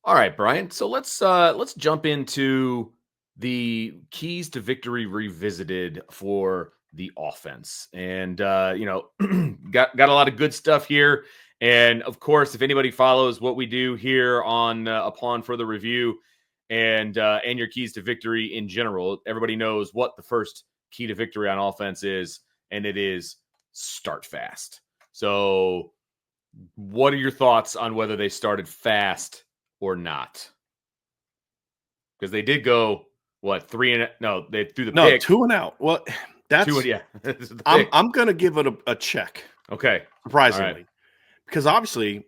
All right, Brian. So let's jump into the keys to victory revisited for the offense. And got a lot of good stuff here. And of course, if anybody follows what we do here on upon further review and your keys to victory in general, everybody knows what the first key to victory on offense is, and it is start fast. So, what are your thoughts on whether they started fast or not? Because they did go they threw the No, pick 2 and out. Well, two and that's yeah, this is the I'm pick. I'm gonna give it a check, Okay, all right, surprisingly, because obviously,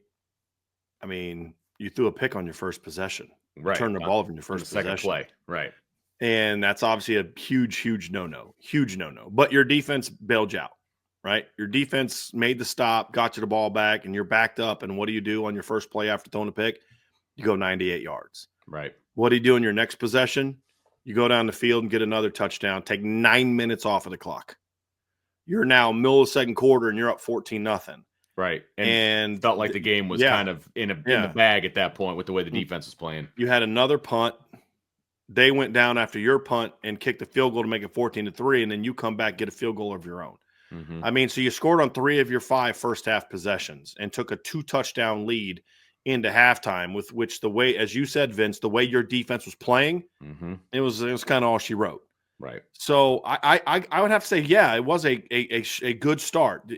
I mean, you threw a pick on your first possession. You right turned the ball over in your on the first second possession, play, right? and that's obviously a huge no-no, huge no-no. But your defense bailed you out, right? Your defense made the stop, got you the ball back, and you're backed up. And what do you do on your first play after throwing a pick? You go 98 yards. Right. What do you do in your next possession? You go down the field and get another touchdown. Take 9 minutes off of the clock. You're now middle of the second quarter and you're up 14-0. Right. And And felt like the game was yeah, kind of in the yeah. bag at that point with the way the defense was playing. You had another punt. They went down after your punt and kicked the field goal to make it 14-3, and then you come back, get a field goal of your own. Mm-hmm. I mean, so you scored on 3 of your 5 first half possessions and took a 2-touchdown lead into halftime, with which, the way, as you said, Vince, the way your defense was playing, Mm-hmm. it was kind of all she wrote. Right. So I would have to say, yeah, it was a good start.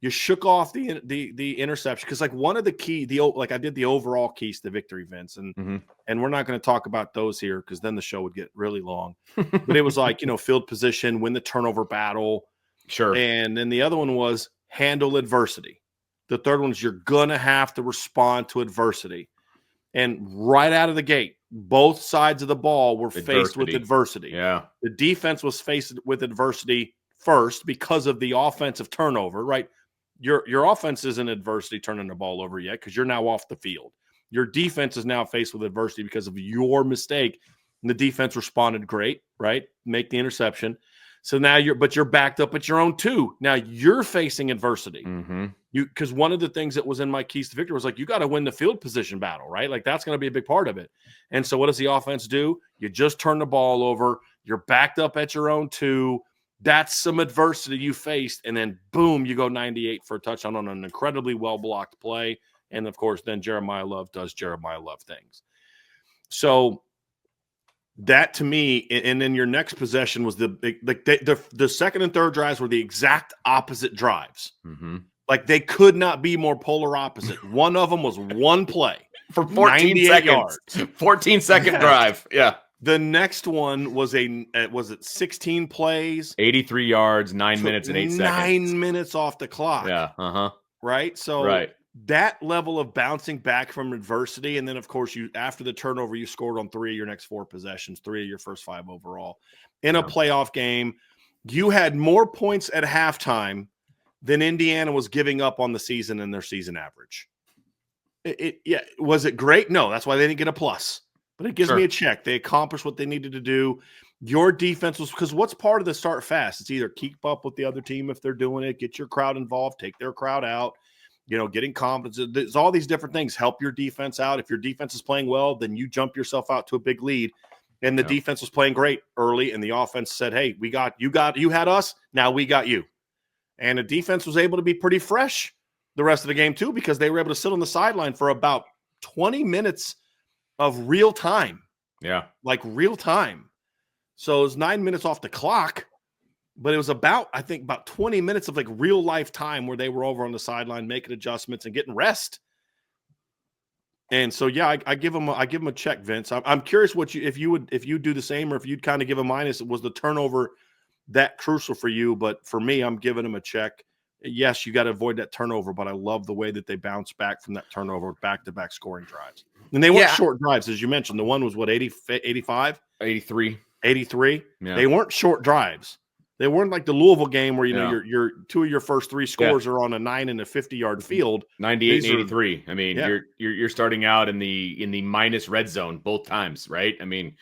You shook off the interception, because like one of the key, like I did the overall keys to victory, Vince, and Mm-hmm. and we're not going to talk about those here because then the show would get really long. But it was like, field position, win the turnover battle, Sure. and then the other one was handle adversity. The third one is you're gonna have to respond to adversity. And right out of the gate, both sides of the ball were faced with adversity. Yeah. The defense was faced with adversity first because of the offensive turnover, right? Your offense isn't adversity turning the ball over yet because you're now off the field. Your defense is now faced with adversity because of your mistake. And the defense responded great, right? Make the interception. So now you're backed up at your own 2. Now you're facing adversity. Mm-hmm. Because one of the things that was in my keys to victory was like, you got to win the field position battle, right? Like that's going to be a big part of it. And so what does the offense do? You just turn the ball over. You're backed up at your own 2. That's some adversity you faced. And then boom, you go 98 for a touchdown on an incredibly well-blocked play. And of course, then Jeremiah Love does Jeremiah Love things. So that to me, and then your next possession was the second and third drives were the exact opposite drives. Mm-hmm. Like they could not be more polar opposite. One of them was one play for 14 seconds. Yards. 14-second drive. Yeah. The next one was was it 16 plays, 83 yards, 9 minutes and 8 seconds. 9 minutes off the clock. Yeah. Uh-huh. Right. So that level of bouncing back from adversity. And then of course after the turnover, you scored on 3 of your next 4 possessions, 3 of your first 5 overall in a playoff game. You had more points at halftime than Indiana was giving up on the season in their season average. Was it great? No, that's why they didn't get a plus. But it gives me a check. They accomplished what they needed to do. Your defense was, because what's part of the start fast? It's either keep up with the other team if they're doing it, get your crowd involved, take their crowd out, getting confidence. There's all these different things. Help your defense out. If your defense is playing well, then you jump yourself out to a big lead. And the defense was playing great early, and the offense said, hey, you had us, now we got you. And the defense was able to be pretty fresh the rest of the game too, because they were able to sit on the sideline for about 20 minutes of real time. Yeah. Like real time. So it was 9 minutes off the clock, but it was about 20 minutes of like real life time where they were over on the sideline making adjustments and getting rest. And so, yeah, I give them a check, Vince. I'm curious if you do the same, or if you'd kind of give a minus. Was the turnover that crucial for you? But for me, I'm giving them a check. Yes, you got to avoid that turnover, but I love the way that they bounced back from that turnover, back-to-back scoring drives. And they weren't short drives, as you mentioned. The one was, 85? 83. 83? Yeah. They weren't short drives. They weren't like the Louisville game where, your 2 of your first 3 scores are on a 9 and a 50-yard field. 98 and 83. I mean, you're starting out in the minus red zone both times, right? I mean,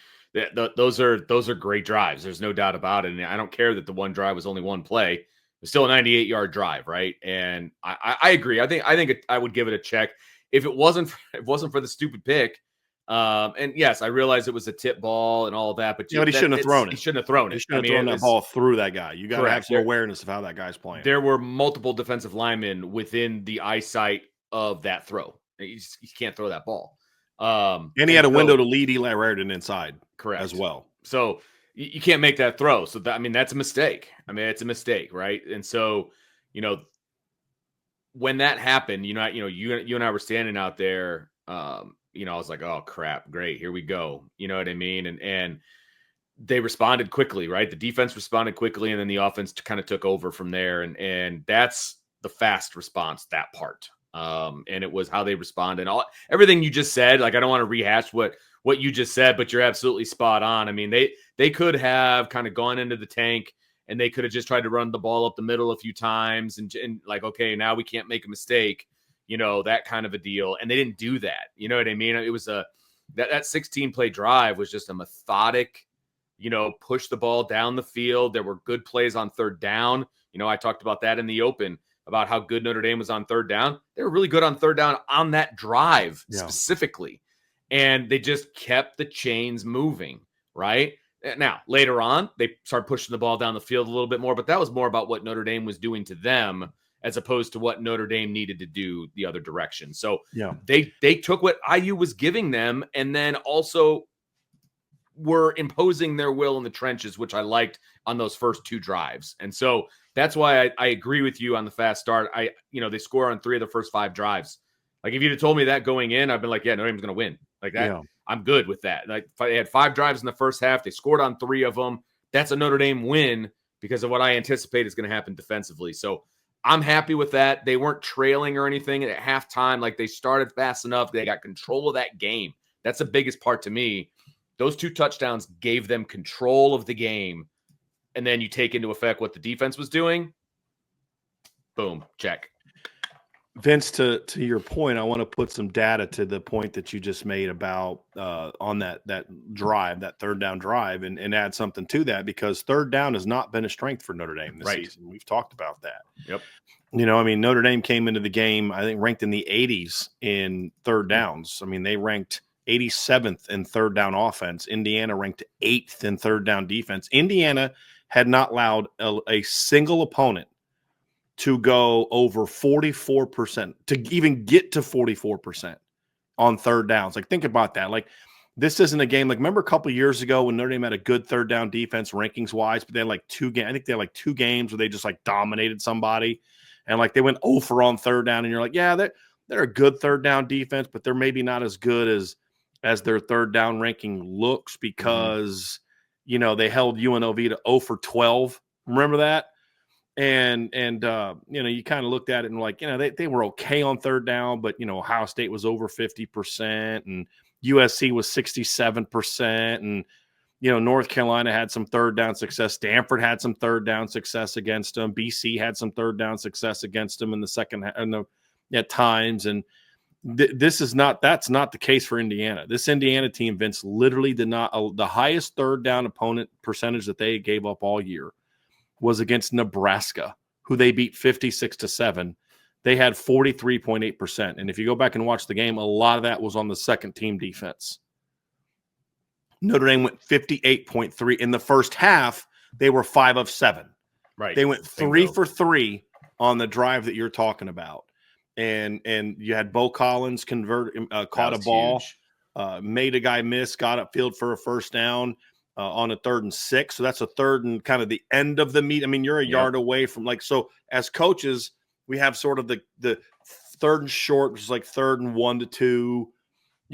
those are great drives. There's no doubt about it. And I don't care that the one drive was only one play. It's still a 98-yard drive, right? And I agree. I think I would give it a check if it wasn't for the stupid pick. And yes, I realize it was a tip ball and all of that, but But he shouldn't have thrown it. He shouldn't have thrown it. He shouldn't have thrown that ball through that guy. You got to have some awareness of how that guy's playing. There were multiple defensive linemen within the eyesight of that throw. You can't throw that ball. And he had a window to lead Eli Raritan inside, correct, as well. So you can't make that throw. So that's a mistake. It's a mistake, right? And so, when that happened, you and I were standing out there. I was like, oh crap, great, here we go. You know what I mean? And they responded quickly, right? The defense responded quickly, and then the offense kind of took over from there. And that's the fast response, that part. And it was how they responded. Everything you just said, like, I don't want to rehash what you just said, but you're absolutely spot on. I mean, they could have kind of gone into the tank, and they could have just tried to run the ball up the middle a few times and like, okay, now we can't make a mistake, that kind of a deal. And they didn't do that. You know what I mean? It was that 16 play drive was just a methodic, push the ball down the field. There were good plays on third down. I talked about that in the open, about how good Notre Dame was on third down. They were really good on third down on that drive specifically. And they just kept the chains moving, right? Now, later on, they started pushing the ball down the field a little bit more, but that was more about what Notre Dame was doing to them as opposed to what Notre Dame needed to do the other direction. So they took what IU was giving them and then also were imposing their will in the trenches, which I liked on those first two drives. And so that's why I agree with you on the fast start. They score on 3 of the first 5 drives. Like, if you'd have told me that going in, I'd been like, yeah, Notre Dame's going to win. Like that, I'm good with that. Like, they had 5 drives in the first half. They scored on 3 of them. That's a Notre Dame win because of what I anticipate is going to happen defensively. So I'm happy with that. They weren't trailing or anything at halftime. Like, they started fast enough. They got control of that game. That's the biggest part to me. Those 2 touchdowns gave them control of the game. And then you take into effect what the defense was doing. Boom, check. Vince, to your point, I want to put some data to the point that you just made about on that drive, that third down drive, and add something to that, because third down has not been a strength for Notre Dame this season. We've talked about that. Yep. Notre Dame came into the game, I think, ranked in the 80s in third downs. I mean, they ranked 87th in third down offense. Indiana ranked 8th in third down defense. Indiana had not allowed a single opponent to go over 44%, to even get to 44% on third downs. Like, think about that. Like, this isn't a game. Like, remember a couple of years ago when Notre Dame had a good third down defense rankings wise, but they had like 2 games. I think they had like 2 games where they just like dominated somebody, and like they went over on third down, and you're like, yeah, they're a good third down defense, but they're maybe not as good as their third down ranking looks, because they held UNLV to 0 for 12. Remember that? And you kind of looked at it and like, they were okay on third down, but Ohio State was over 50% and USC was 67%, and North Carolina had some third down success. Stanford had some third down success against them. BC had some third down success against them in the second at times. And that's not the case for Indiana. This Indiana team, Vince, literally did not the highest third down opponent percentage that they gave up all year was against Nebraska, who they beat 56-7. They had 43.8%. And if you go back and watch the game, a lot of that was on the second team defense. Notre Dame went 58.3. In the first half, they were 5 of 7. Right. They went 3 for 3 on the drive that you're talking about. And you had Bo Collins caught a ball, made a guy miss, got upfield for a first down on a 3rd and 6. So that's a 3rd and kind of the end of the meet. I mean, you're a yard away from so as coaches, we have sort of the 3rd and short, which is like 3rd and 1 to 2,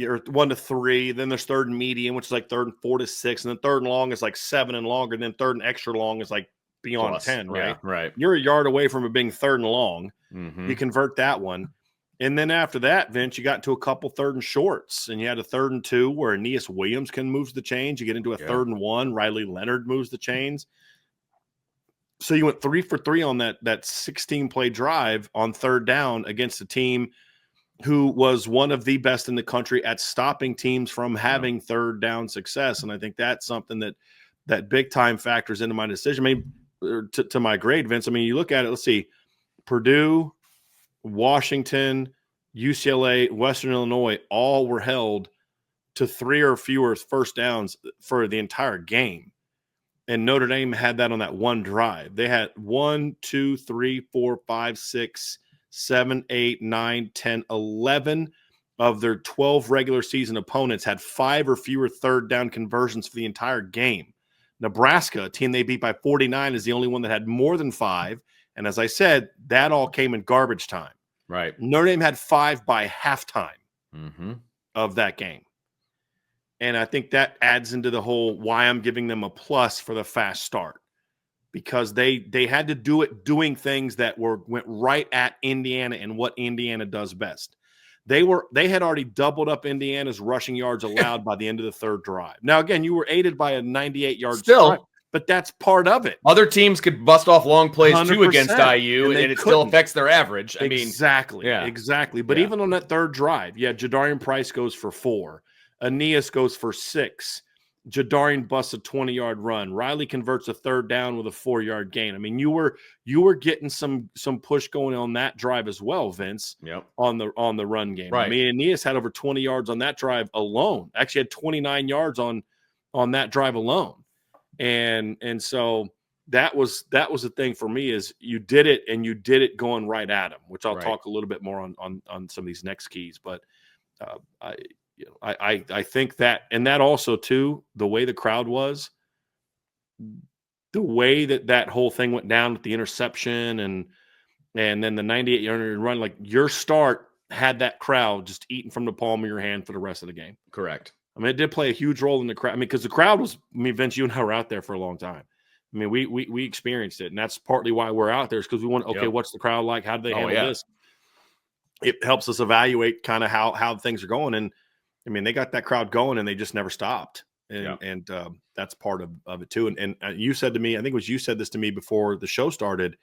or 1 to 3. Then there's 3rd and medium, which is like 3rd and 4 to 6. And then 3rd and long is like 7 and longer. And then 3rd and extra long is like beyond plus 10, right? Yeah, right. You're a yard away from it being 3rd and long. You convert that one. And then after that, Vince, you got into a couple 3rd and shorts, and you had a 3rd and 2 where Aeneas Williams moves the chains. You get into a 3rd and 1. Riley Leonard moves the chains. So you went 3 for 3 on that 16-play drive on third down against a team who was one of the best in the country at stopping teams from having third down success. And I think that's something that big time factors into my decision. I mean, to my grade, Vince, I mean, you look at it, let's see, Purdue, Washington, UCLA, Western Illinois, all were held to 3 or fewer first downs for the entire game. And Notre Dame had that on that one drive. They had 1, 2, 3, 4, 5, 6, 7, 8, 9, 10, 11 of their 12 regular season opponents had 5 or fewer third down conversions for the entire game. Nebraska, a team they beat by 49, is the only one that had more than 5. And as I said, that all came in garbage time. Right. Notre Dame had 5 by halftime of that game. And I think that adds into the whole why I'm giving them a plus for the fast start, because they had to do it doing things that went right at Indiana and what Indiana does best. They had already doubled up Indiana's rushing yards allowed by the end of the third drive. Now, again, you were aided by a 98-yard drive, but that's part of it. Other teams could bust off long plays too against IU, and it still affects their average. Exactly. But even on that third drive, Jadarian Price goes for 4. Aeneas goes for 6. Jadarian busts a 20-yard run. Riley converts a third down with a 4-yard gain. I mean, you were getting some push going on that drive as well, Vince. Yep. On the run game. Right. I mean, Aeneas had over 20 yards on that drive alone. Actually had 29 yards on that drive alone. And so that was the thing for me, is you did it, and you did it going right at him, which I'll talk a little bit more on some of these next keys. But I think that, and that also too, the way the crowd was, the way that whole thing went down with the interception and then the 98-yard run, like your start had that crowd just eating from the palm of your hand for the rest of the game. Correct. I mean, it did play a huge role in the crowd. I mean, because the crowd was, Vince, you and I were out there for a long time. I mean, we experienced it, and that's partly why we're out there, is because we want, what's the crowd like? How do they handle this? It helps us evaluate kind of how things are going. And I mean, they got that crowd going, and they just never stopped. And that's part of it too. And you said to me, I think it was you said this to me before the show started,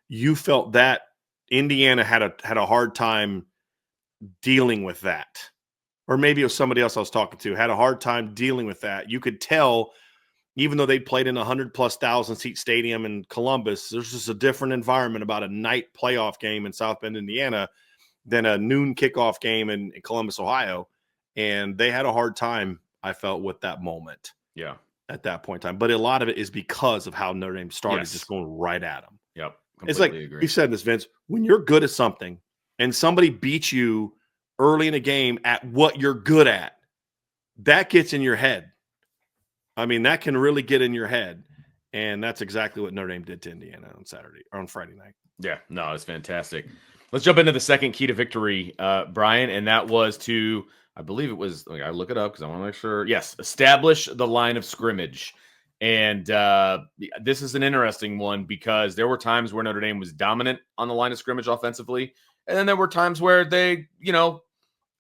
you felt that Indiana had a hard time dealing with that. Or maybe it was somebody else I was talking to, had a hard time dealing with that. You could tell, even though they played in a 100,000+ seat stadium in Columbus, there's just a different environment about a night playoff game in South Bend, Indiana, than a noon kickoff game in Columbus, Ohio. And they had a hard time, I felt, with that moment. Yeah. At that point in time. But a lot of it is because of how Notre Dame started, just going right at them. Yep. It's like, you said this, Vince, when you're good at something and somebody beats you early in a game at what you're good at, that gets in your head. I mean, that can really get in your head. And that's exactly what Notre Dame did to Indiana on Friday night. Yeah, no, it's fantastic. Let's jump into the second key to victory, Bryan, and that was to, I believe it was, I look it up because I want to make sure. Yes, establish the line of scrimmage. And this is an interesting one, because there were times where Notre Dame was dominant on the line of scrimmage offensively. And then there were times where they,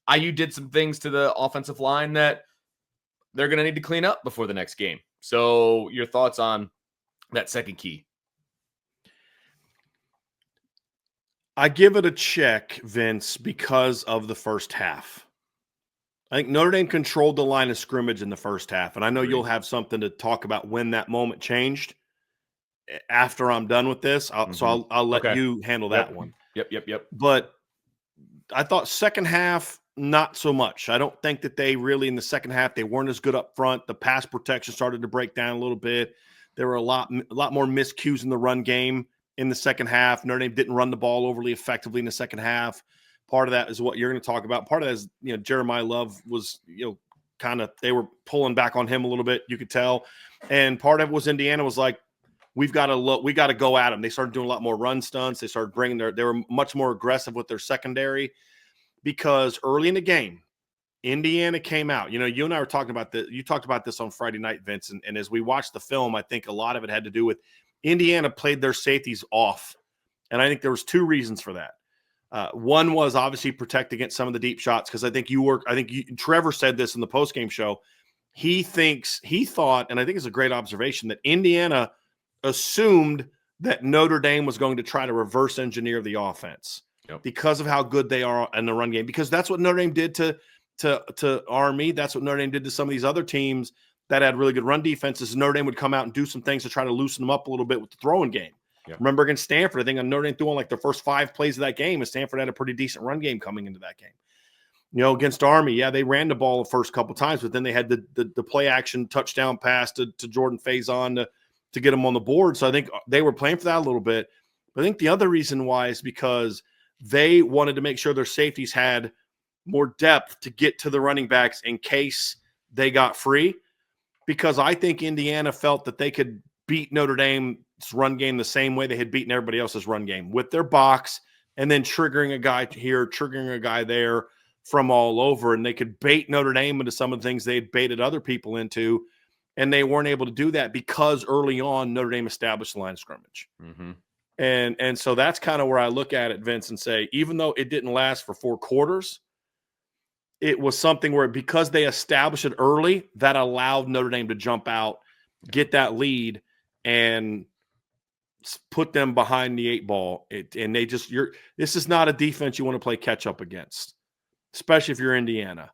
IU did some things to the offensive line that they're going to need to clean up before the next game. So your thoughts on that second key? I give it a check, Vince, because of the first half. I think Notre Dame controlled the line of scrimmage in the first half. And I know you'll have something to talk about when that moment changed after I'm done with this. So I'll let you handle that one. Yep. But I thought second half, not so much. I don't think that they really, in the second half, they weren't as good up front. The pass protection started to break down a little bit. There were a lot more miscues in the run game in the second half. Notre Dame didn't run the ball overly effectively in the second half. Part of that is what you're going to talk about. Part of that is, Jeremiah Love was, kind of, they were pulling back on him a little bit, you could tell. And part of it was Indiana was like, we got to go at them. They started doing a lot more run stunts. They started they were much more aggressive with their secondary, because early in the game, Indiana came out. You and I were talking about this. You talked about this on Friday night, Vince. And as we watched the film, I think a lot of it had to do with Indiana played their safeties off. And I think there was 2 reasons for that. One was obviously protect against some of the deep shots, because I think Trevor said this in the postgame show. He thought, and I think it's a great observation, that Indiana assumed that Notre Dame was going to try to reverse engineer the offense because of how good they are in the run game. Because that's what Notre Dame did to Army. That's what Notre Dame did to some of these other teams that had really good run defenses. Notre Dame would come out and do some things to try to loosen them up a little bit with the throwing game. Yep. Remember against Stanford, I think Notre Dame threw on like the first 5 plays of that game, and Stanford had a pretty decent run game coming into that game. Against Army, yeah, they ran the ball the first couple times, but then they had the play action touchdown pass to Jordan Faison to get them on the board. So I think they were playing for that a little bit. But I think the other reason why is because they wanted to make sure their safeties had more depth to get to the running backs in case they got free. Because I think Indiana felt that they could beat Notre Dame's run game the same way they had beaten everybody else's run game, with their box and then triggering a guy here, triggering a guy there from all over. And they could bait Notre Dame into some of the things they had baited other people into. And they weren't able to do that because early on Notre Dame established the line of scrimmage. Mm-hmm. And so that's kind of where I look at it, Vince, and say, even though it didn't last for 4 quarters, it was something where, because they established it early, that allowed Notre Dame to jump out, get that lead, and put them behind the 8 ball. And this is not a defense you want to play catch up against, especially if you're Indiana.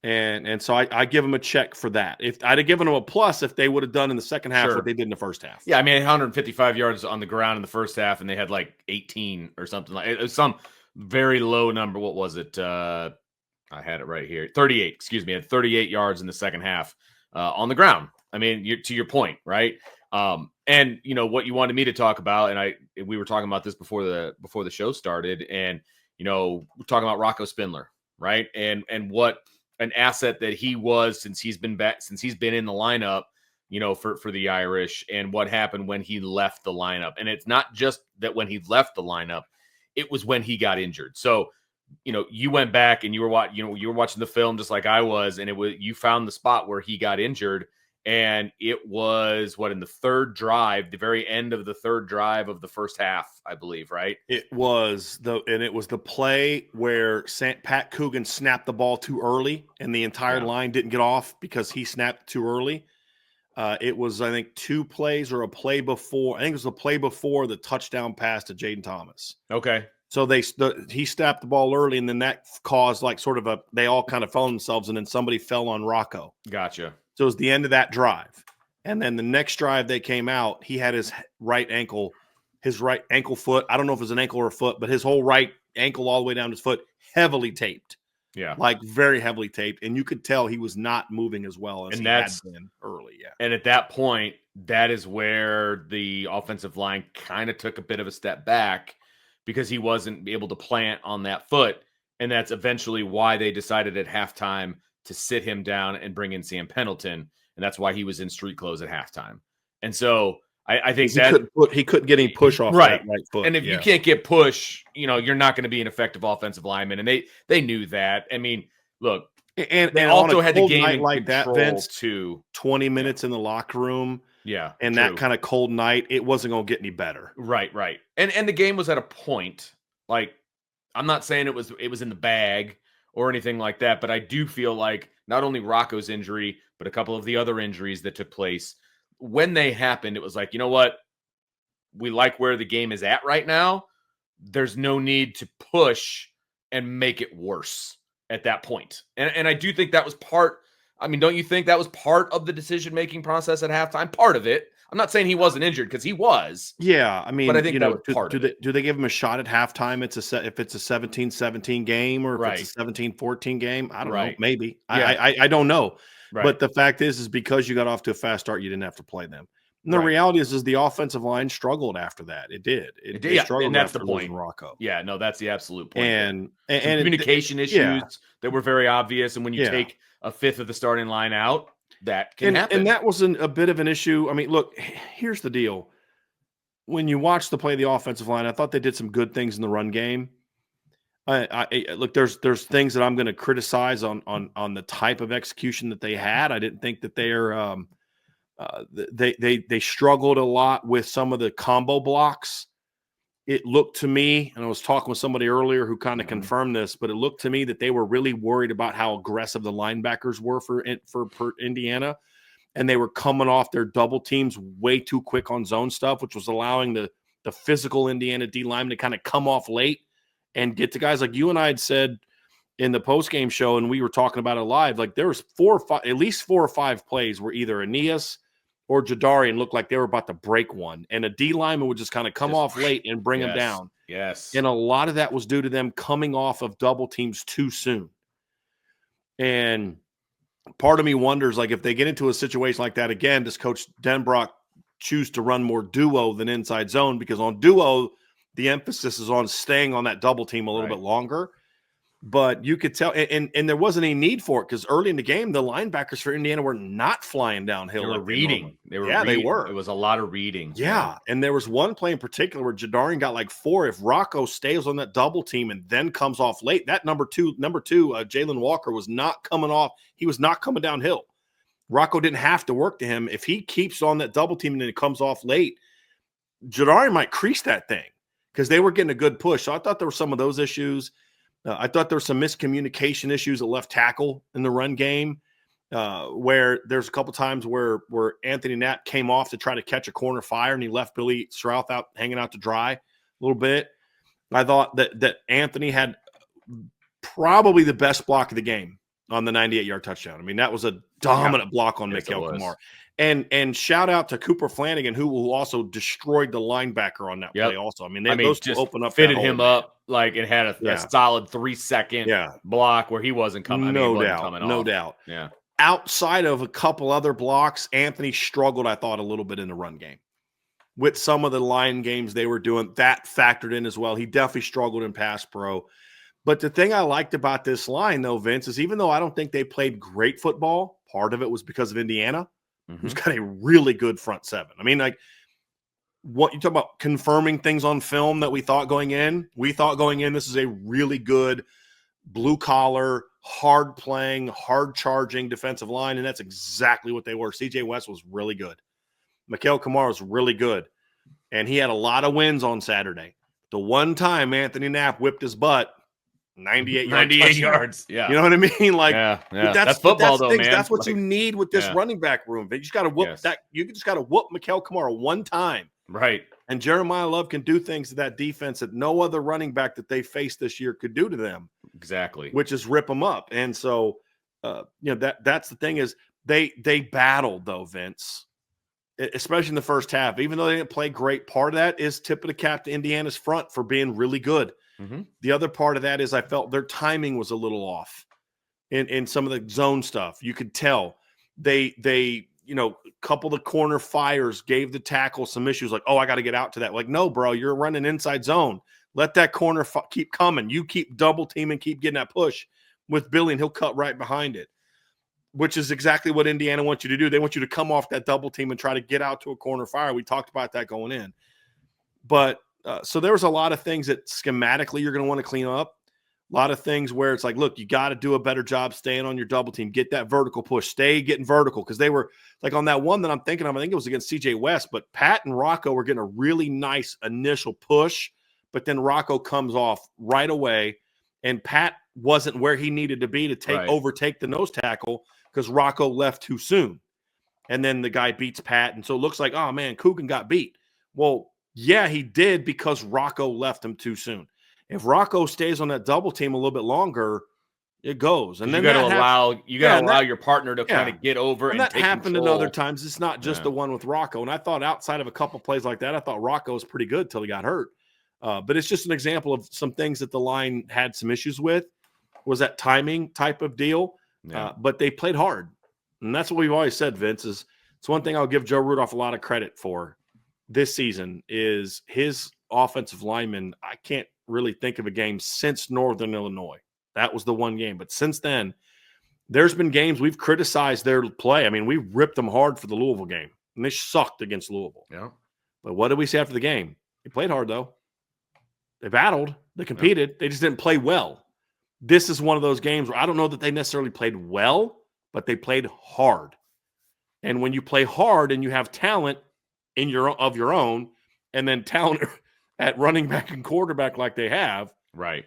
And so I give them a check for that. If I'd have given them a plus if they would have done in the second half what they did in the first half. Yeah, I mean, 155 yards on the ground in the first half, and they had like 18 or something. Like it was some very low number. What was it? I had it right here. 38. Excuse me. Had 38 yards in the second half on the ground. I mean, to your point, right? And what you wanted me to talk about, and we were talking about this before the show started, and we're talking about Rocco Spindler, right? And what an asset that he was since he's been in the lineup, for the Irish, and what happened when he left the lineup. And it's not just that when he left the lineup, it was when he got injured. So, you went back and you were watching the film just like I was, and you found the spot where he got injured, and it was in the third drive, the very end of the third drive of the first half, I believe, right? It was the play where Pat Coogan snapped the ball too early, and the entire line didn't get off because he snapped too early. It was, I think, 2 plays or a play before. I think it was a play before the touchdown pass to Jaden Thomas. Okay. So he snapped the ball early, and then that caused they all kind of fell on themselves, and then somebody fell on Rocco. Gotcha. So it was the end of that drive. And then the next drive they came out, he had his right ankle foot. I don't know if it was an ankle or a foot, but his whole right ankle all the way down his foot, heavily taped. Yeah. Like very heavily taped. And you could tell he was not moving as well as he had been early. Yeah. And at that point, that is where the offensive line kind of took a bit of a step back, because he wasn't able to plant on that foot. And that's eventually why they decided at halftime to sit him down and bring in Sam Pendleton. And that's why he was in street clothes at halftime. And so I think he couldn't get any push off that right foot. And if you can't get push, you're not going to be an effective offensive lineman. And they knew that. I mean, look, and they also had the game night in like control that, Vince, too. 20 minutes in the locker room. Yeah. And that kind of cold night, it wasn't going to get any better. Right. And the game was at a point, like, I'm not saying it was in the bag or anything like that, but I do feel like not only Rocco's injury, but a couple of the other injuries that took place, when they happened, it was like, you know what? We like where the game is at right now. There's no need to push and make it worse at that point. And I do think that was part. I mean, don't you think that was part of the decision-making process at halftime? Part of it. I'm not saying he wasn't injured, because he was. Yeah, I mean, but I think that was part of it. Do they give him a shot at halftime? If it's a 17-17 game, or if it's a 17-14 game? I don't know. Maybe. Yeah. I don't know. Right. But the fact is because you got off to a fast start, you didn't have to play them. And the reality is the offensive line struggled after that. It did. It did. Struggled, and that's the point. Rocco. Yeah, no, that's the absolute point. And communication issues that were very obvious. And when you take a fifth of the starting line out, that can happen. And that was a bit of an issue. I mean, look, here's the deal. When you watch the play of the offensive line, I thought they did some good things in the run game. Look, there's things that I'm going to criticize on the type of execution that they had. I didn't think that they struggled a lot with some of the combo blocks. It looked to me, and I was talking with somebody earlier who kind of confirmed this, but it looked to me that they were really worried about how aggressive the linebackers were for Indiana, and they were coming off their double teams way too quick on zone stuff, which was allowing the physical Indiana D lineman to kind of come off late and get to guys like you and I had said in the post-game show, and we were talking about it live. Like, there was at least 4 or 5 plays where either Aeneas or Jadarian looked like they were about to break one, and a D lineman would just kind of come off late and bring them down. Yes. And a lot of that was due to them coming off of double teams too soon. And part of me wonders, like, if they get into a situation like that again, does Coach Denbrock choose to run more duo than inside zone? Because on duo, the emphasis is on staying on that double team a little bit longer. But you could tell, and there wasn't any need for it, because early in the game, the linebackers for Indiana were not flying downhill. They were reading. They were. It was a lot of reading. Yeah. And there was one play in particular where Jadarian got like 4. If Rocco stays on that double team and then comes off late, that number two, Jalen Walker was not coming off. He was not coming downhill. Rocco didn't have to work to him. If he keeps on that double team and then it comes off late, Jadarian might crease that thing, because they were getting a good push. So I thought there were some of those issues. I thought there were some miscommunication issues at left tackle in the run game, where there's a couple times where Anthony Knapp came off to try to catch a corner fire, and he left Billy Strouth out hanging out to dry a little bit. I thought that Anthony had probably the best block of the game on the 98-yard touchdown. I mean, that was a dominant block on Mikael Kamara. And shout out to Cooper Flanagan, who also destroyed the linebacker on that play also. I mean, those two opened up, fitted him up like it had a solid 3-second block where he wasn't coming. No doubt. Yeah. Outside of a couple other blocks, Anthony struggled, I thought, a little bit in the run game. With some of the line games they were doing, that factored in as well. He definitely struggled in pass pro. But the thing I liked about this line, though, Vince, is even though I don't think they played great football, part of it was because of Indiana, who's got a really good front seven. I mean, like, what you talk about confirming things on film that we thought going in. We thought going in, this is a really good blue-collar, hard-playing, hard-charging defensive line, and that's exactly what they were. C.J. West was really good. Mikael Kamara was really good, and he had a lot of wins on Saturday. The one time Anthony Knapp whipped his butt, 98 yards. Yeah. You know what I mean? Like, that's football, though, man. That's what you need with this running back room. You just got to whoop that. You just got to whoop Mikael Kamara one time. Right. And Jeremiah Love can do things to that defense that no other running back that they faced this year could do to them. Exactly. Which is rip them up. And so, that's the thing is they battled, though, Vince, especially in the first half. Even though they didn't play great, part of that is tip of the cap to Indiana's front for being really good. The other part of that is I felt their timing was a little off in some of the zone stuff. You could tell they couple the corner fires gave the tackle some issues, like, oh, I got to get out to that. Like, no, bro, you're running inside zone. Let that corner keep coming. You keep double teaming, keep getting that push with Billy, and he'll cut right behind it, which is exactly what Indiana wants you to do. They want you to come off that double team and try to get out to a corner fire. We talked about that going in. But so there was a lot of things that schematically you're going to want to clean up. A lot of things where it's like, look, you got to do a better job staying on your double team. Get that vertical push. Stay getting vertical, because they were like on that one that I'm thinking of, I think it was against C.J. West, but Pat and Rocco were getting a really nice initial push, but then Rocco comes off right away, and Pat wasn't where he needed to be to overtake the nose tackle because Rocco left too soon. And then the guy beats Pat, and so it looks like, oh, man, Coogan got beat. Well, yeah, he did, because Rocco left him too soon. If Rocco stays on that double team a little bit longer, it goes. And then you got to allow your partner to kind of get over, and that take happened control. in other times. It's not just the one with Rocco. And I thought outside of a couple plays like that, I thought Rocco was pretty good till he got hurt. But it's just an example of some things that the line had some issues with. Was that timing type of deal? But they played hard, and that's what we've always said, Vince. Is it's one thing I'll give Joe Rudolph a lot of credit for this season is his offensive linemen. I can't really think of a game since Northern Illinois. That was the one game. But since then, there's been games we've criticized their play. I mean, we ripped them hard for the Louisville game, and they sucked against Louisville. Yeah. But what did we say after the game? They played hard, though. They battled. They competed. They just didn't play well. This is one of those games where I don't know that they necessarily played well, but they played hard. And when you play hard and you have talent of your own, and then talent at running back and quarterback like they have, right?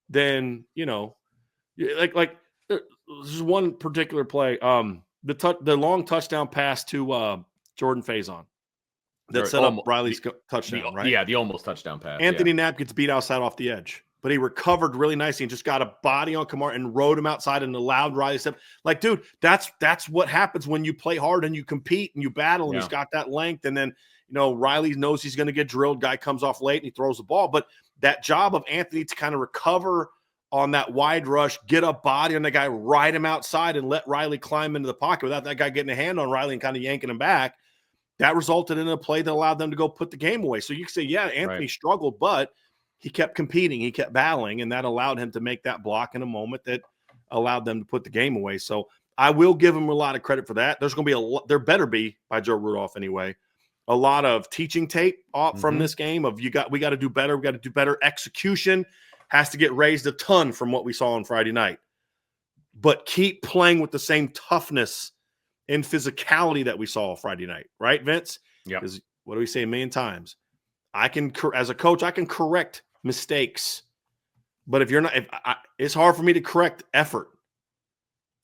Then like there's one particular play, the long touchdown pass to Jordan Faison that set up Riley's touchdown, right? Yeah, the almost touchdown pass. Anthony Knapp gets beat outside off the edge, but he recovered really nicely and just got a body on Kamara and rode him outside and allowed Riley to step. Like, dude, that's what happens when you play hard and you compete and you battle, and he's got that length, and then Riley knows he's going to get drilled. Guy comes off late and he throws the ball. But that job of Anthony to kind of recover on that wide rush, get a body on the guy, ride him outside, and let Riley climb into the pocket without that guy getting a hand on Riley and kind of yanking him back. That resulted in a play that allowed them to go put the game away. So you can say, yeah, Anthony struggled, but he kept competing, he kept battling, and that allowed him to make that block in a moment that allowed them to put the game away. So I will give him a lot of credit for that. There's going to be there better be, by Joe Rudolph anyway, a lot of teaching tape from this game of we got to do better. We got to do better. Execution has to get raised a ton from what we saw on Friday night, but keep playing with the same toughness and physicality that we saw Friday night. Right, Vince? Yeah. Because what do we say a million times? As a coach, I can correct mistakes, but it's hard for me to correct effort.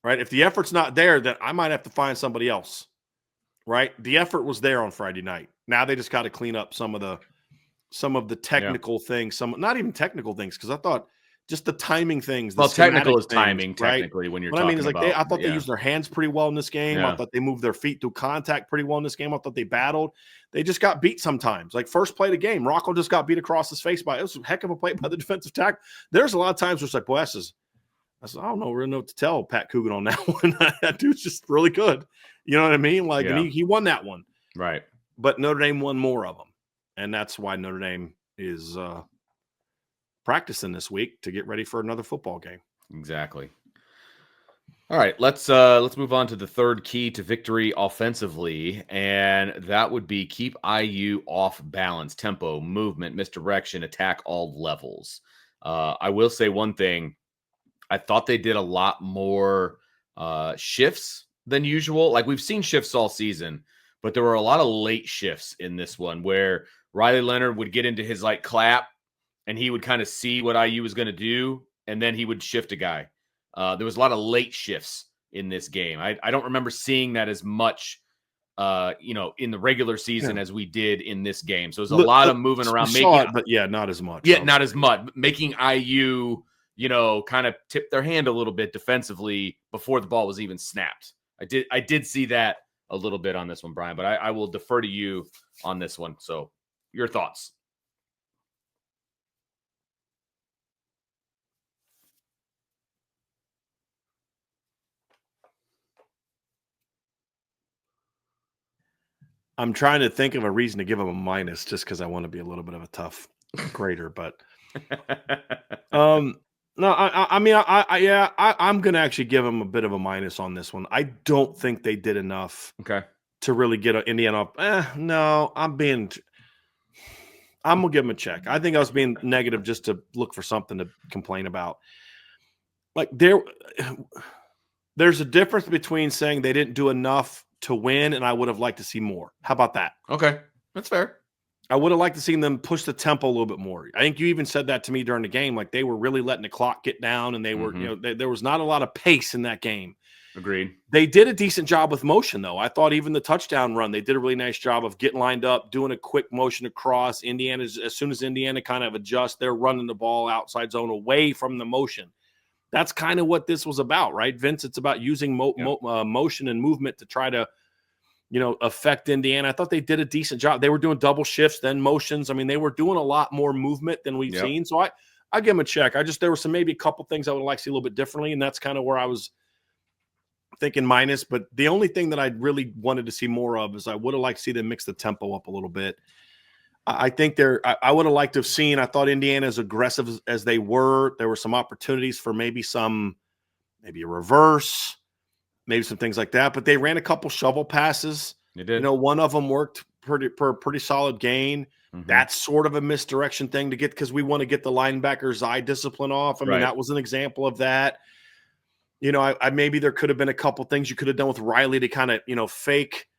Right? If the effort's not there, then I might have to find somebody else. Right? The effort was there on Friday night. Now they just got to clean up some of the technical things, not even technical things, because I thought just the timing things. Well, technical is things, timing, right? technically, when you're what talking I mean is about. I thought they used their hands pretty well in this game. Yeah. I thought they moved their feet through contact pretty well in this game. I thought they battled. They just got beat sometimes. Like first play of the game, Rocco just got beat across his face it was a heck of a play by the defensive tackle. There's a lot of times where it's like, boy, I don't really know what to tell Pat Coogan on that one. That dude's just really good. You know what I mean? Like, and he won that one. Right. But Notre Dame won more of them. And that's why Notre Dame is practicing this week to get ready for another football game. Exactly. All right, let's move on to the third key to victory offensively, and that would be keep IU off balance, tempo, movement, misdirection, attack all levels. I will say one thing. I thought they did a lot more shifts than usual. Like we've seen shifts all season, but there were a lot of late shifts in this one where Riley Leonard would get into his like clap and he would kind of see what IU was going to do, and then he would shift a guy. There was a lot of late shifts in this game. I don't remember seeing that as much, in the regular season as we did in this game. So it was a lot of moving around, but not as much. Yeah, not as much, making IU, kind of tip their hand a little bit defensively before the ball was even snapped. I did see that a little bit on this one, Brian, but I will defer to you on this one. So your thoughts. I'm trying to think of a reason to give him a minus just because I want to be a little bit of a tough grader, but no, I'm going to actually give him a bit of a minus on this one. I don't think they did enough to really get Indiana off. No, I'm going to give him a check. I think I was being negative just to look for something to complain about. Like there's a difference between saying they didn't do enough to win, and I would have liked to see more. How about that? Okay, that's fair. I would have liked to see them push the tempo a little bit more. I think you even said that to me during the game. Like they were really letting the clock get down, and they were, there was not a lot of pace in that game. Agreed. They did a decent job with motion, though. I thought even the touchdown run, they did a really nice job of getting lined up, doing a quick motion across. As soon as Indiana kind of adjusts, they're running the ball outside zone away from the motion. That's kind of what this was about, right, Vince? It's about using motion and movement to try to, affect Indiana. I thought they did a decent job. They were doing double shifts, then motions. I mean, they were doing a lot more movement than we've seen. So I give them a check. There were maybe a couple things I would like to see a little bit differently, and that's kind of where I was thinking minus. But the only thing that I really wanted to see more of is I would have liked to see them mix the tempo up a little bit. I think I would have liked to have seen, I thought Indiana, as aggressive as they were, there were some opportunities for maybe a reverse, maybe some things like that. But they ran a couple shovel passes. They did. One of them worked for a pretty solid gain. Mm-hmm. That's sort of a misdirection thing to get because we want to get the linebacker's eye discipline off. I mean, that was an example of that. Maybe there could have been a couple things you could have done with Riley to kind of, fake –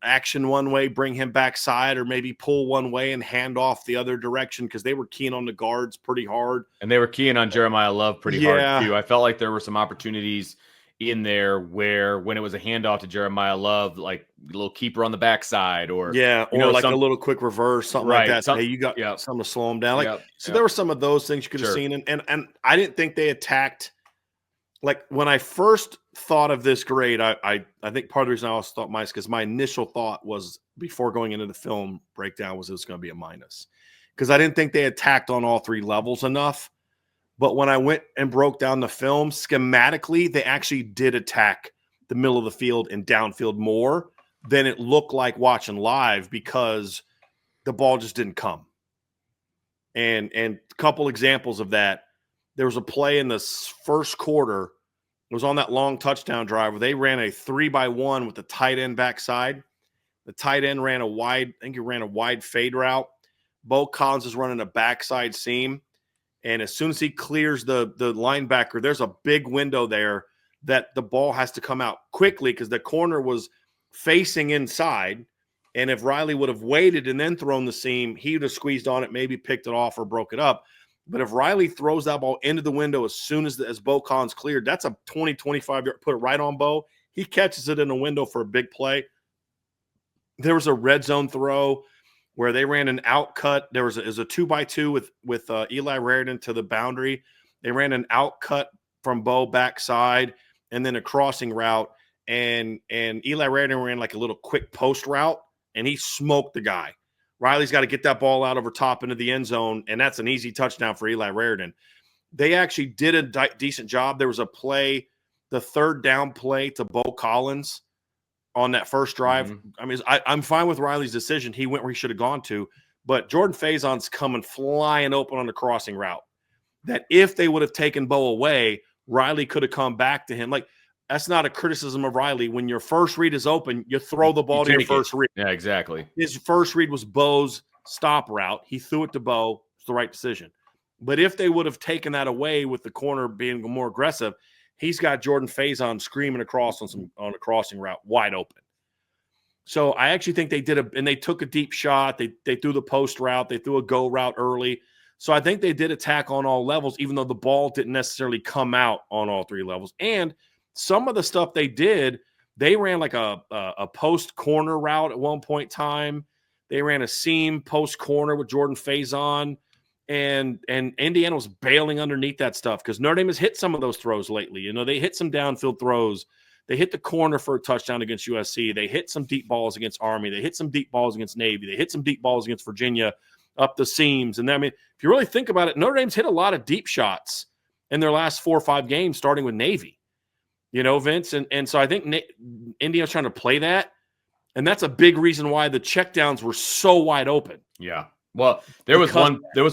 action one way, bring him backside, or maybe pull one way and hand off the other direction because they were keying on the guards pretty hard. And they were keying on Jeremiah Love pretty hard too. I felt like there were some opportunities in there where when it was a handoff to Jeremiah Love, like a little keeper on the backside or like a little quick reverse, something like that. Hey, you got something to slow him down. There were some of those things you could have seen. And I didn't think they attacked. Like when I first thought of this grade, I think part of the reason I also thought minus because my initial thought was before going into the film breakdown was it was going to be a minus because I didn't think they attacked on all three levels enough. But when I went and broke down the film schematically, they actually did attack the middle of the field and downfield more than it looked like watching live because the ball just didn't come. And a couple examples of that. There was a play in the first quarter. It was on that long touchdown drive where they ran a 3-by-1 with the tight end backside. The tight end ran a wide, I think he ran a wide fade route. Bo Collins is running a backside seam. And as soon as he clears the linebacker, there's a big window there that the ball has to come out quickly because the corner was facing inside. And if Riley would have waited and then thrown the seam, he would have squeezed on it, maybe picked it off or broke it up. But if Riley throws that ball into the window as soon as Bo Collins cleared, that's a 20, 25-yard, put it right on Bo. He catches it in the window for a big play. There was a red zone throw where they ran an out cut. There was a 2-by-2 with Eli Raridan to the boundary. They ran an out cut from Bo backside and then a crossing route. And Eli Raridan ran like a little quick post route, and he smoked the guy. Riley's got to get that ball out over top into the end zone, and that's an easy touchdown for Eli Raridan. They actually did a decent job. There was a play, the third down play to Bo Collins on that first drive. Mm-hmm. I mean, I'm fine with Riley's decision. He went where he should have gone to, but Jordan Faison's coming flying open on the crossing route. That if they would have taken Bo away, Riley could have come back to him. Like, that's not a criticism of Riley. When your first read is open, you throw the ball to your first read. Yeah, exactly. His first read was Bo's stop route. He threw it to Bo. It's the right decision. But if they would have taken that away with the corner being more aggressive, he's got Jordan Faison screaming across on a crossing route wide open. So I actually think they did and they took a deep shot. They threw the post route. They threw a go route early. So I think they did attack on all levels, even though the ball didn't necessarily come out on all three levels. And some of the stuff they did, they ran like a post corner route at one point in time. They ran a seam post corner with Jordan Faison, and Indiana was bailing underneath that stuff because Notre Dame has hit some of those throws lately. You know, they hit some downfield throws. They hit the corner for a touchdown against USC. They hit some deep balls against Army. They hit some deep balls against Navy. They hit some deep balls against Virginia up the seams. And I mean, if you really think about it, Notre Dame's hit a lot of deep shots in their last 4 or 5 games, starting with Navy. You know, Vince, and so I think Indiana's trying to play that, and that's a big reason why the checkdowns were so wide open. Yeah, well, there was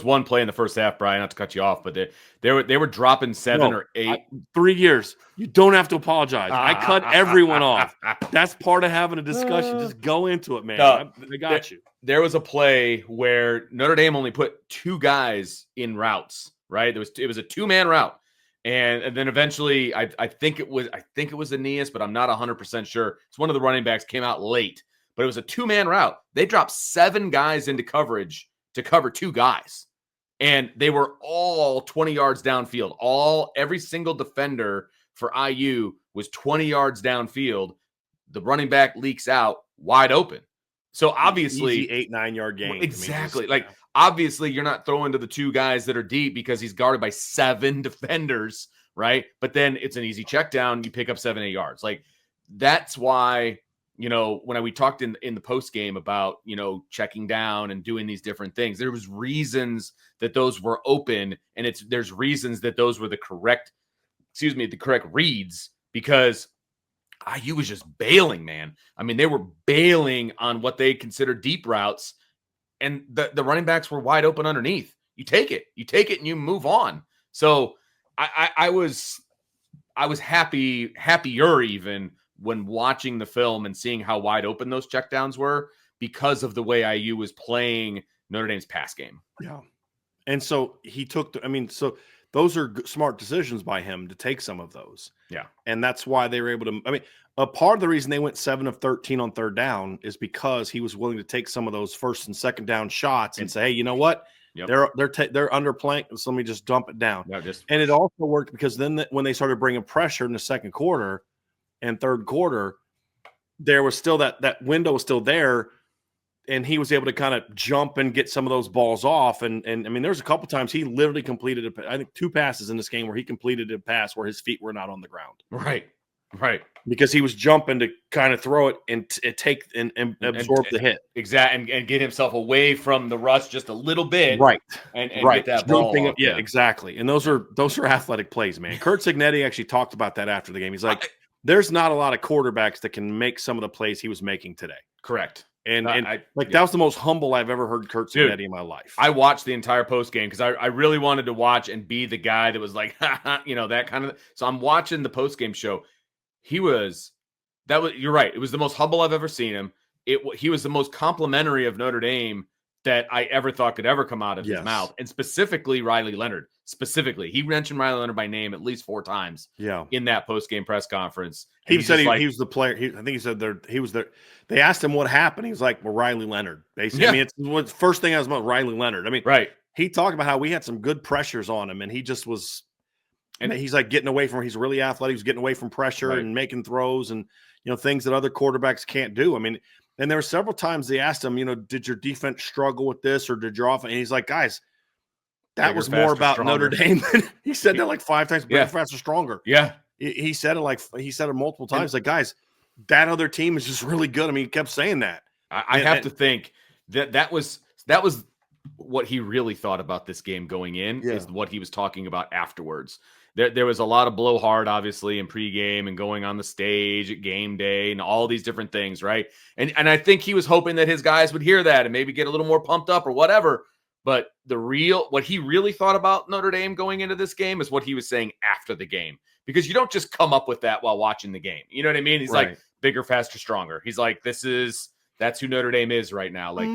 one play in the first half, Brian. Not to cut you off, but they were dropping 7 or 8. 3 years. You don't have to apologize. I cut everyone off. That's part of having a discussion. Just go into it, man. I got you. There was a play where Notre Dame only put 2 guys in routes. Right, it was a 2-man route. And then eventually, I think it was Aeneas, but I'm not 100% sure. It's one of the running backs came out late, but it was a 2-man route. They dropped 7 guys into coverage to cover 2 guys, and they were all 20 yards downfield. Every single defender for IU was 20 yards downfield. The running back leaks out wide open. So obviously, easy 8-9 yard game. Exactly, obviously, you're not throwing to the 2 guys that are deep because he's guarded by 7 defenders, right? But then it's an easy check down. You pick up 7-8 yards. Like, that's why, you know, when we talked in the post game about, you know, checking down and doing these different things, there was reasons that those were open, and there's reasons that those were the correct reads, because IU was just bailing, man. I mean, they were bailing on what they considered deep routes. And the running backs were wide open underneath. You take it, and you move on. So I was happier even when watching the film and seeing how wide open those checkdowns were because of the way IU was playing Notre Dame's pass game. Yeah, and so he took. So those are smart decisions by him to take some of those. Yeah, and that's why they were able to. I mean, a part of the reason they went 7 of 13 on third down is because he was willing to take some of those first and second down shots and say, hey, you know what? Yep. They're underplaying, so let me just dump it down. Yeah, and it also worked because then when they started bringing pressure in the second quarter and third quarter, there was still that window was still there, and he was able to kind of jump and get some of those balls off. And I mean, there's a couple times he literally completed I think 2 passes in this game where he completed a pass where his feet were not on the ground. Right. Right. because he was jumping to kind of throw it and take and absorb the hit. Exactly. And get himself away from the rush just a little bit. Right. And Right. get that Jumping ball up. off. Yeah, exactly. And those are athletic plays, man. Kurt Cignetti actually talked about that after the game. He's like, there's not a lot of quarterbacks that can make some of the plays he was making today. Correct. And that was the most humble I've ever heard Kurt Cignetti in my life. I watched the entire post game because I really wanted to watch and be the guy that was like, that kind of. So I'm watching the post game show. You're right. It was the most humble I've ever seen him. He was the most complimentary of Notre Dame that I ever thought could ever come out of his mouth, and specifically Riley Leonard. Specifically, he mentioned Riley Leonard by name at least 4 times. In that post game press conference, he said he was the player. I think he said he was there. They asked him what happened. He was like, "Well, Riley Leonard." Basically, I mean, it's the first thing I was about Riley Leonard. I mean, right. He talked about how we had some good pressures on him, and he just was. And he's like getting away from. He's really athletic. He's getting away from pressure and making throws and things that other quarterbacks can't do. I mean. And there were several times they asked him, did your defense struggle with this or did your offense? And he's like, guys, that was more about Notre Dame. He said that like 5 times, bigger, faster, stronger. Yeah. He said it multiple times. Like, guys, that other team is just really good. I mean, he kept saying that. I have to think that was what he really thought about this game going in is what he was talking about afterwards. There was a lot of blowhard, obviously, in pregame and going on the stage at game day and all these different things, right? And I think he was hoping that his guys would hear that and maybe get a little more pumped up or whatever. But what he really thought about Notre Dame going into this game is what he was saying after the game. Because you don't just come up with that while watching the game. You know what I mean? He's like, bigger, faster, stronger. He's like, that's who Notre Dame is right now. Like,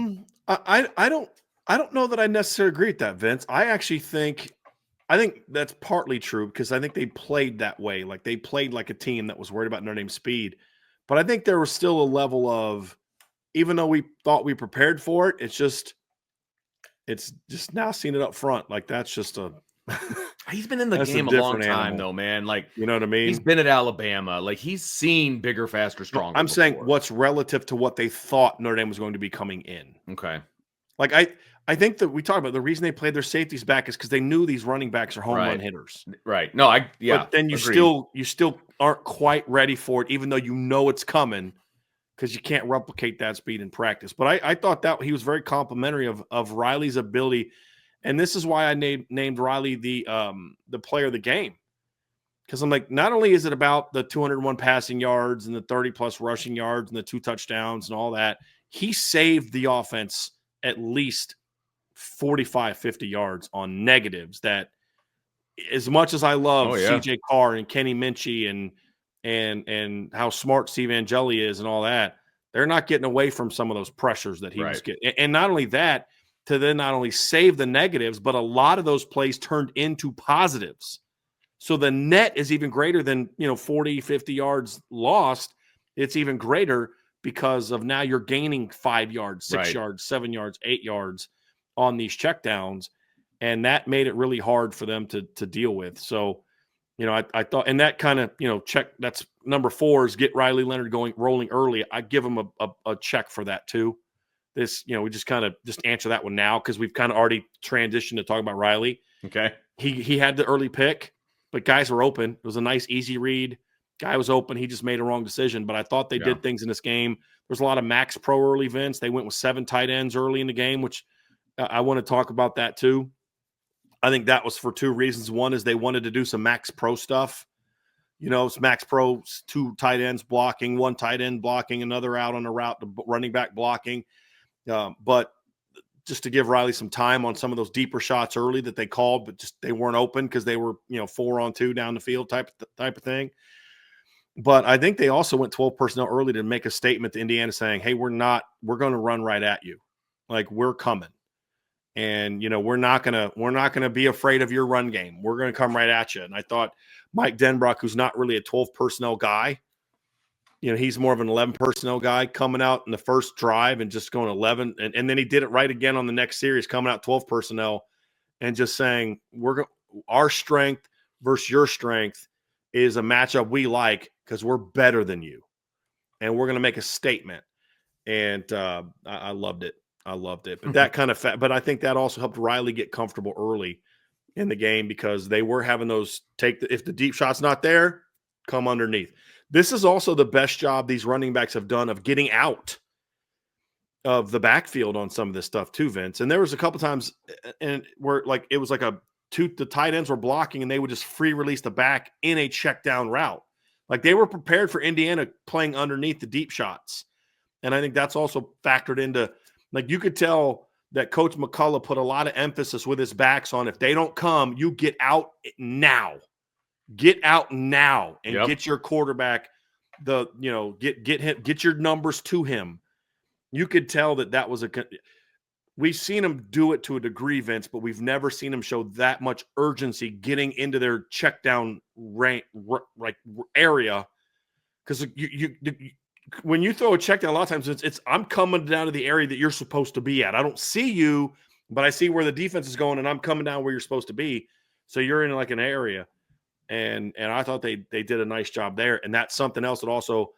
I don't know that I necessarily agree with that, Vince. I think that's partly true because I think they played that way. Like they played like a team that was worried about Notre Dame's speed. But I think there was still a level of, even though we thought we prepared for it, it's just now seeing it up front. Like that's just he's been in the game a long time though, man. Like, you know what I mean? He's been at Alabama. Like he's seen bigger, faster, stronger. I'm saying what's relative to what they thought Notre Dame was going to be coming in. Okay. Like I think that we talked about the reason they played their safeties back is because they knew these running backs are home run hitters. Right. No, But then you still aren't quite ready for it, even though you know it's coming, because you can't replicate that speed in practice. But I thought that he was very complimentary of Riley's ability, and this is why I named Riley the player of the game. Because I'm like, not only is it about the 201 passing yards and the 30+ rushing yards and the 2 touchdowns and all that, he saved the offense at least 45, 50 yards on negatives that, as much as I love CJ Carr and Kenny Minchie and how smart Steve Angeli is and all that, they're not getting away from some of those pressures that he was getting. And not only that, to then not only save the negatives, but a lot of those plays turned into positives. So the net is even greater than, 40, 50 yards lost. It's even greater because of now you're gaining 5 yards, 6 yards, 7 yards, 8 yards on these checkdowns, and that made it really hard for them to deal with. So, I thought, and that kind of, that's number 4 is get Riley Leonard rolling early. I give him a check for that too. This, we just kind of just answer that one now because we've kind of already transitioned to talk about Riley. Okay. He had the early pick, but guys were open. It was a nice, easy read. Guy was open. He just made a wrong decision, but I thought they did things in this game. There's a lot of max pro early, Vince. They went with 7 tight ends early in the game, which I want to talk about that too. I think that was for 2 reasons. One is they wanted to do some max pro stuff. It's max pro, 2 tight ends blocking, 1 tight end blocking, another out on the route, the running back blocking. But just to give Riley some time on some of those deeper shots early that they called, but just they weren't open because they were, 4-on-2 down the field type of thing. But I think they also went 12 personnel early to make a statement to Indiana saying, hey, we're going to run right at you. Like, we're coming. And, we're not going to be afraid of your run game. We're going to come right at you. And I thought Mike Denbrock, who's not really a 12 personnel guy, he's more of an 11 personnel guy, coming out in the first drive and just going 11. And then he did it right again on the next series, coming out 12 personnel and just saying, our strength versus your strength is a matchup we like because we're better than you. And we're going to make a statement. And I loved it. But that kind of but I think that also helped Riley get comfortable early in the game because they were having those if the deep shot's not there, come underneath. This is also the best job these running backs have done of getting out of the backfield on some of this stuff too, Vince. And there was a couple times and where like it was like the tight ends were blocking and they would just free release the back in a check down route. Like they were prepared for Indiana playing underneath the deep shots. And I think that's also factored into, like, you could tell that Coach McCullough put a lot of emphasis with his backs on, if they don't come, you get out now. Get out now and get your quarterback get your numbers to him. You could tell that was we've seen him do it to a degree, Vince, but we've never seen him show that much urgency getting into their check down area. Because when you throw a check down, a lot of times it's I'm coming down to the area that you're supposed to be at. I don't see you, but I see where the defense is going, and I'm coming down where you're supposed to be. So you're in like an area. And I thought they did a nice job there. And that's something else that also,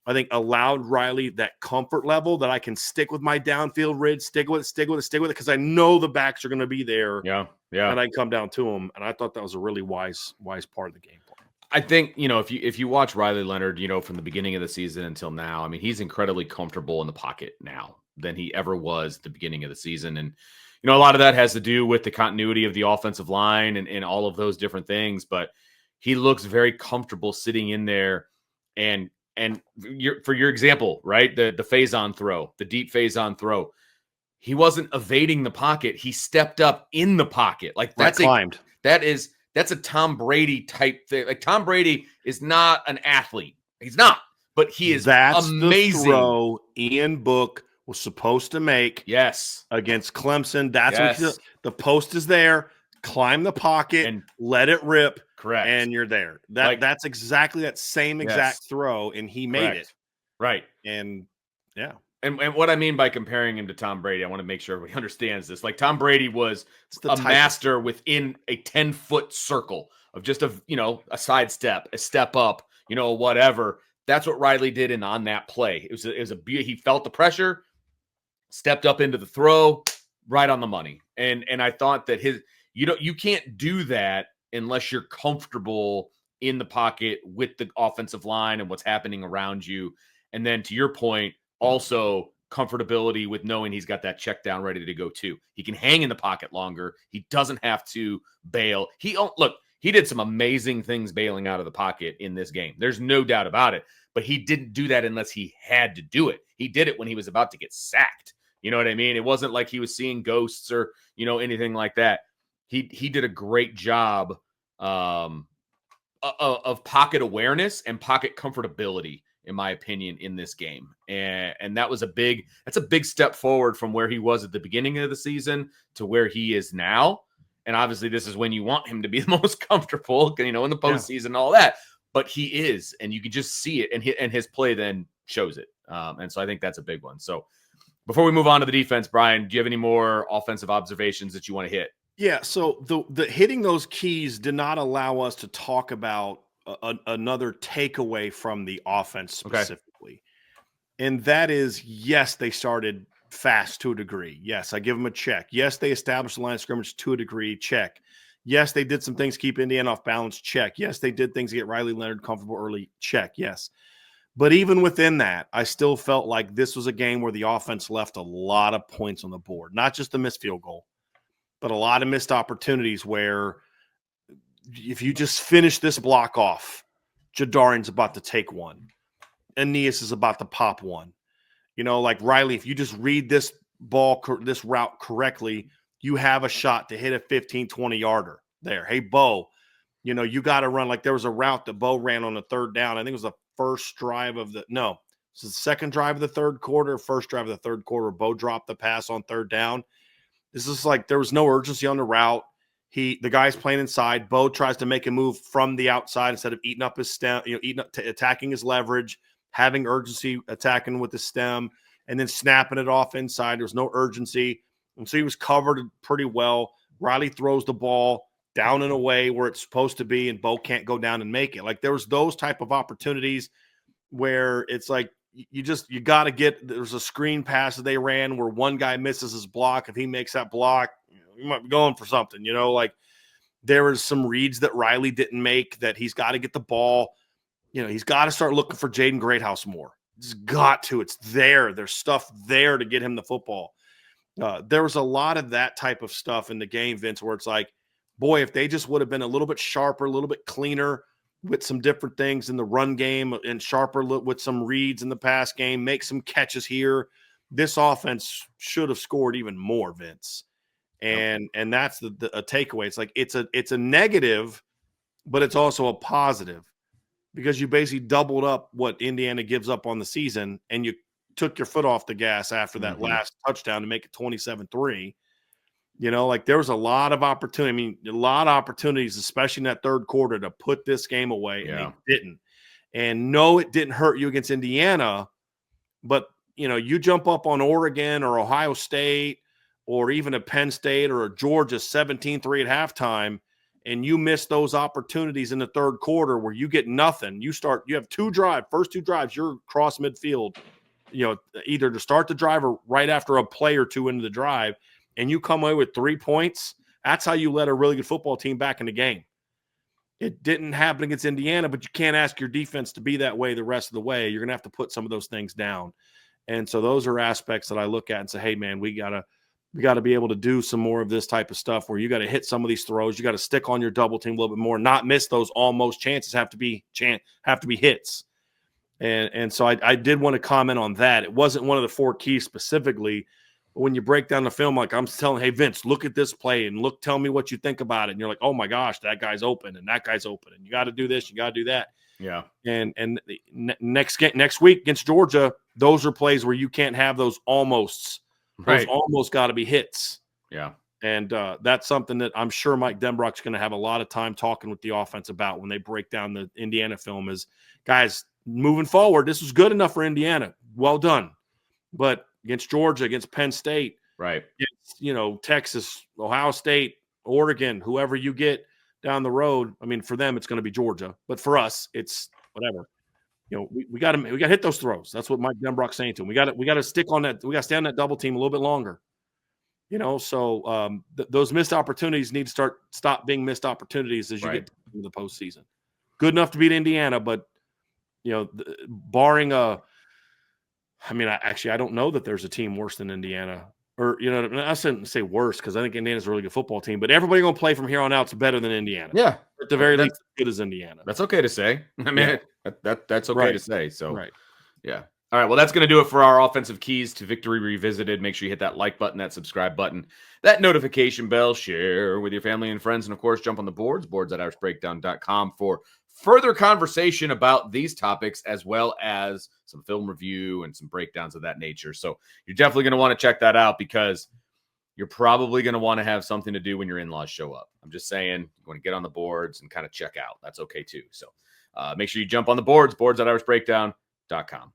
I think, allowed Riley that comfort level that I can stick with my downfield read, stick with it, because I know the backs are going to be there. Yeah. And I can come down to them. And I thought that was a really wise part of the game plan. I think, if you watch Riley Leonard, from the beginning of the season until now, I mean, he's incredibly comfortable in the pocket now than he ever was at the beginning of the season. And, a lot of that has to do with the continuity of the offensive line and all of those different things. But he looks very comfortable sitting in there. And for your example, right, the phase-on throw, the deep phase-on throw, he wasn't evading the pocket. He stepped up in the pocket. Like climbed. That's a Tom Brady type thing. Like Tom Brady is not an athlete. He's not, but he is amazing. The throw Ian Book was supposed to make. Yes. Against Clemson. That's what the post is there. Climb the pocket and let it rip. Correct. And you're there. That's exactly that same exact throw, and he made it. Right. And yeah. And what I mean by comparing him to Tom Brady, I want to make sure everybody understands this. Like Tom Brady was a master within a 10-foot circle of just a sidestep, a step up, whatever. That's what Riley did on that play. He felt the pressure, stepped up into the throw, right on the money. And I thought that you can't do that unless you're comfortable in the pocket with the offensive line and what's happening around you. And then to your point, also comfortability with knowing he's got that check down ready to go too. He can hang in the pocket longer. He doesn't have to bail. He did some amazing things bailing out of the pocket in this game. There's no doubt about it, but he didn't do that unless he had to do it. He did it when he was about to get sacked. You know what I mean? It wasn't like he was seeing ghosts or, anything like that. He did a great job of pocket awareness and pocket comfortability, in my opinion, in this game. And that's a big step forward from where he was at the beginning of the season to where he is now. And obviously this is when you want him to be the most comfortable, in the postseason and all that, but he is, and you can just see it. And his play then shows it. And so I think that's a big one. So before we move on to the defense, Brian, do you have any more offensive observations that you want to hit? Yeah. So the hitting those keys did not allow us to talk about another takeaway from the offense specifically. Okay. And that is, yes, they started fast to a degree. Yes, I give them a check. Yes, they established the line of scrimmage to a degree. Check. Yes, they did some things to keep Indiana off balance. Check. Yes, they did things to get Riley Leonard comfortable early. Check. Yes. But even within that, I still felt like this was a game where the offense left a lot of points on the board. Not just the missed field goal, but a lot of missed opportunities where if you just finish this block off, Jadarian's about to take one. Aeneas is about to pop one. Like Riley, if you just read this route correctly, you have a shot to hit a 15, 20-yarder there. Hey, Bo, you got to run. Like there was a route that Bo ran on the third down. I think it was the first drive of the second drive of the third quarter, first drive of the third quarter. Bo dropped the pass on third down. This is like there was no urgency on the route. The guy's playing inside. Bo tries to make a move from the outside instead of eating up his stem, attacking his leverage, having urgency, attacking with the stem, and then snapping it off inside. There was no urgency. And so he was covered pretty well. Riley throws the ball down and away where it's supposed to be, and Bo can't go down and make it. Like there was those type of opportunities where it's like you got to get – there's a screen pass that they ran where one guy misses his block. If he makes that block, you might be going for something, like there was some reads that Riley didn't make that he's got to get the ball he's got to start looking for Jaden Greathouse more. It's got to. It's there. There's stuff there to get him the football. There was a lot of that type of stuff in the game, Vince, where it's like, boy, if they just would have been a little bit sharper, a little bit cleaner with some different things in the run game and sharper with some reads in the pass game, make some catches here, this offense should have scored even more, Vince. And that's a takeaway. It's like it's a negative, but it's also a positive because you basically doubled up what Indiana gives up on the season, and you took your foot off the gas after that last touchdown to make it 27-3. Like there was a lot of opportunity. I mean, a lot of opportunities, especially in that third quarter, to put this game away, and they didn't. And no, it didn't hurt you against Indiana, but you jump up on Oregon or Ohio State or even a Penn State or a Georgia 17-3 at halftime, and you miss those opportunities in the third quarter where you get nothing. You have first two drives, you're across midfield, either to start the drive or right after a play or two into the drive, and you come away with 3 points. That's how you let a really good football team back in the game. It didn't happen against Indiana, but you can't ask your defense to be that way the rest of the way. You're going to have to put some of those things down. And so those are aspects that I look at and say, hey, man, we got to be able to do some more of this type of stuff where you got to hit some of these throws. You got to stick on your double team a little bit more, not miss those almost chances, have to be hits. And so I did want to comment on that. It wasn't one of the 4 keys specifically, but when you break down the film, like I'm telling, hey, Vince, look at this play and tell me what you think about it. And you're like, oh my gosh, that guy's open and that guy's open. And you got to do this, you got to do that. Yeah. And next week against Georgia, those are plays where you can't have those almosts. Those almost got to be hits. Yeah. And that's something that I'm sure Mike Denbrock's going to have a lot of time talking with the offense about when they break down the Indiana film is, guys, moving forward, this was good enough for Indiana. Well done. But against Georgia, against Penn State, against, Texas, Ohio State, Oregon, whoever you get down the road, I mean, for them, it's going to be Georgia. But for us, it's whatever. We got to hit those throws. That's what Mike Denbrock's saying to him. We got to stick on that. We got to stay on that double team a little bit longer. So those missed opportunities need to stop being missed opportunities as you get to the postseason. Good enough to beat Indiana, but barring I don't know that there's a team worse than Indiana. Or, I shouldn't say worse because I think Indiana's a really good football team, but everybody going to play from here on out is better than Indiana. Yeah. At the very least, as good as Indiana. That's okay to say. I mean, that's okay to say. So, yeah. All right. Well, that's going to do it for our offensive keys to victory revisited. Make sure you hit that like button, that subscribe button, that notification bell, share with your family and friends, and of course, jump on the boards at irishbreakdown.com for further conversation about these topics, as well as some film review and some breakdowns of that nature. So you're definitely going to want to check that out because you're probably going to want to have something to do when your in-laws show up. I'm just saying, you want to get on the boards and kind of check out. That's okay too. So make sure you jump on the boards at irishbreakdown.com.